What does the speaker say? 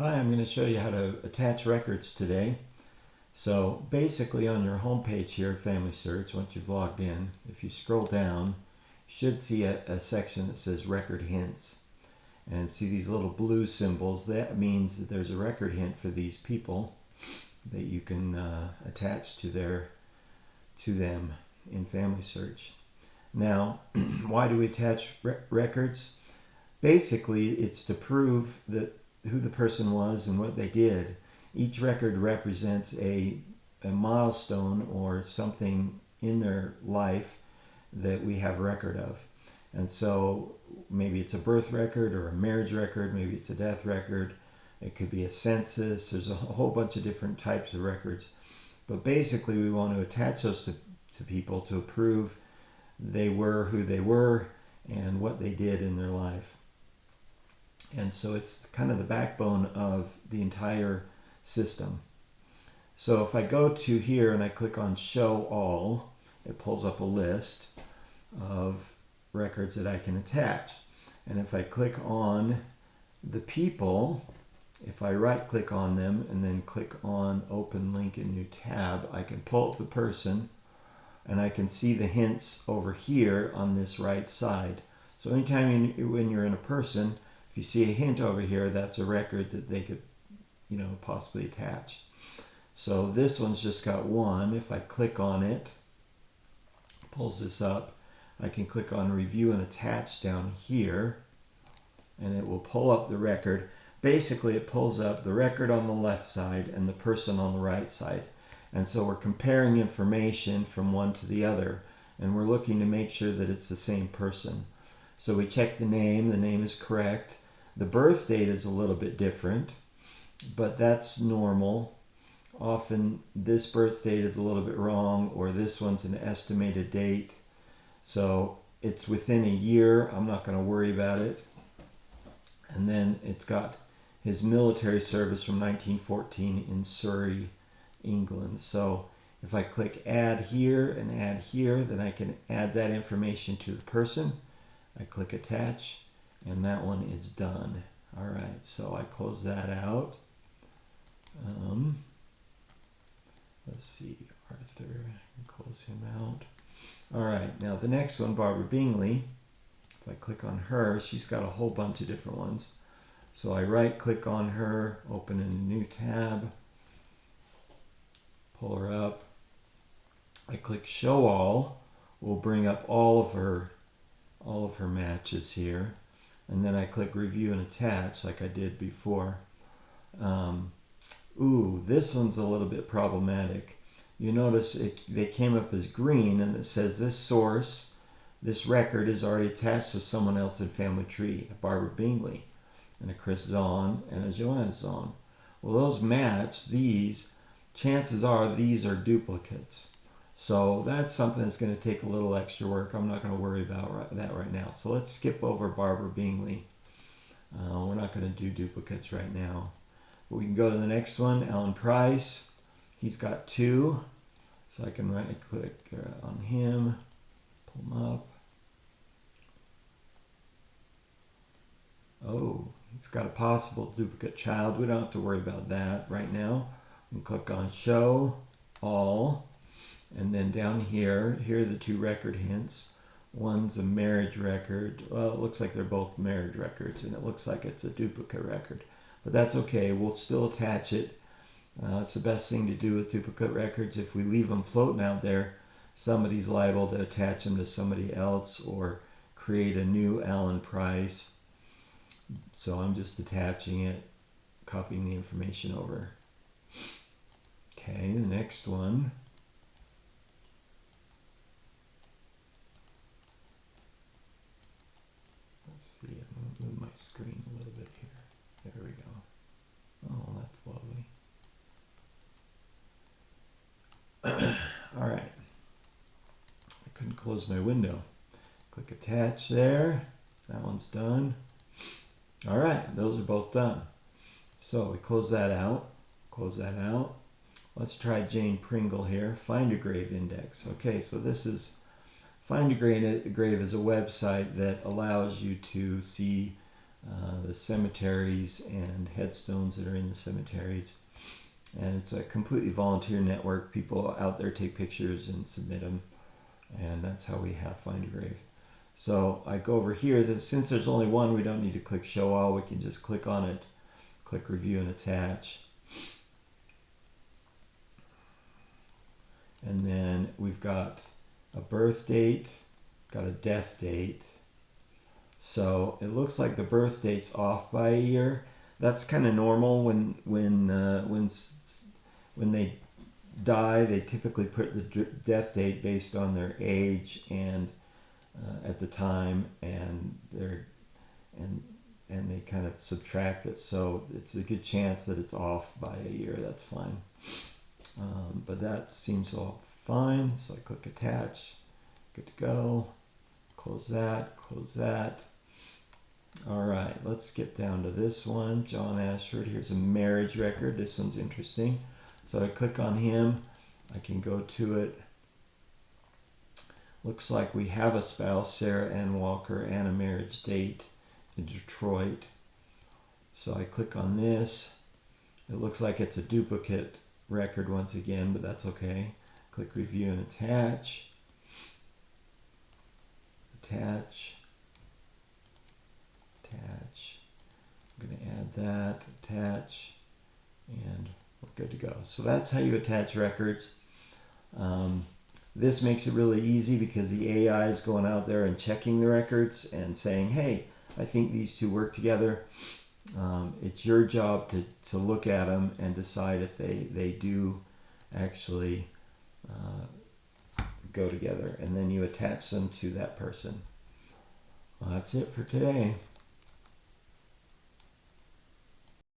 Hi, I'm going to show you how to attach records today. So basically on your home page here, Family Search, once you've logged in, if you scroll down, you should see a section that says Record Hints. And see these little blue symbols, that means that there's a record hint for these people that you can attach to them in Family Search. Now, why do we attach records? Basically, it's to prove that who the person was and what they did. Each record represents a milestone or something in their life that we have record of. And so maybe it's a birth record or a marriage record, maybe it's a death record, it could be a census, there's a whole bunch of different types of records. But basically we want to attach those to people to prove they were who they were and what they did in their life. And so it's kind of the backbone of the entire system. So if I go to here and I click on Show All, it pulls up a list of records that I can attach. And if I click on the people, if I right click on them and then click on Open Link in New Tab, I can pull up the person and I can see the hints over here on this right side. So anytime when you're in a person, if you see a hint over here, that's a record that they could, possibly attach. So this one's just got one. If I click on it, pulls this up. I can click on Review and Attach down here, and it will pull up the record. Basically, it pulls up the record on the left side and the person on the right side. And so we're comparing information from one to the other, and we're looking to make sure that it's the same person. So we check the name is correct. The birth date is a little bit different, but that's normal. Often this birth date is a little bit wrong, or this one's an estimated date. So it's within a year, I'm not going to worry about it. And then it's got his military service from 1914 in Surrey, England. So if I click Add here and Add here, then I can add that information to the person. I click Attach, and that one is done. All right, so I close that out. Let's see, Arthur, close him out. All right, now the next one, Barbara Bingley. If I click on her, she's got a whole bunch of different ones. So I right click on her, open in a new tab, pull her up. I click Show All, will bring up all of her matches here, and then I click Review and Attach like I did before. This one's a little bit problematic. You notice they came up as green, and it says this source, this record is already attached to someone else in Family Tree, a Barbara Bingley, and a Chris Zahn, and a Joanna Zahn. Well, those match these. Chances are these are duplicates. So that's something that's going to take a little extra work. I'm not going to worry about that right now. So let's skip over Barbara Bingley. We're not going to do duplicates right now. But we can go to the next one, Alan Price. He's got two. So I can right click on him, pull him up. Oh, he's got a possible duplicate child. We don't have to worry about that right now. We can click on Show All. And then down here are the two record hints. One's a marriage record. Well, it looks like they're both marriage records, and it looks like it's a duplicate record. But that's okay. We'll still attach it. It's the best thing to do with duplicate records. If we leave them floating out there, somebody's liable to attach them to somebody else or create a new Alan Price. So I'm just attaching it, copying the information over. Okay, the next one. Let's see, I'm going to move my screen a little bit here. There we go. Oh, that's lovely. All right. I couldn't close my window. Click Attach there. That one's done. All right, those are both done. So we close that out. Close that out. Let's try Jane Pringle here. Find a Grave Index. Okay, so this is Find a Grave is a website that allows you to see the cemeteries and headstones that are in the cemeteries. And it's a completely volunteer network. People out there take pictures and submit them, and that's how we have Find a Grave. So I go over here. Since there's only one, we don't need to click Show All. We can just click on it, click Review and Attach. And then we've got a birth date, got a death date. So it looks like the birth date's off by a year. That's kind of normal when they die. They typically put the death date based on their age and at the time, and they kind of subtract it. So it's a good chance that it's off by a year. That's fine. But that seems all fine. So I click Attach. Good to go. Close that. Close that. All right, let's skip down to this one. John Ashford. Here's a marriage record. This one's interesting. So I click on him. I can go to it. Looks like we have a spouse, Sarah Ann Walker, and a marriage date in Detroit. So I click on this. It looks like it's a duplicate record once again, but that's okay. Click Review and Attach. Attach. Attach. I'm going to add that. Attach. And we're good to go. So that's how you attach records. This makes it really easy because the AI is going out there and checking the records and saying, hey, I think these two work together. It's your job to look at them and decide if they do actually go together. And then you attach them to that person. Well, that's it for today.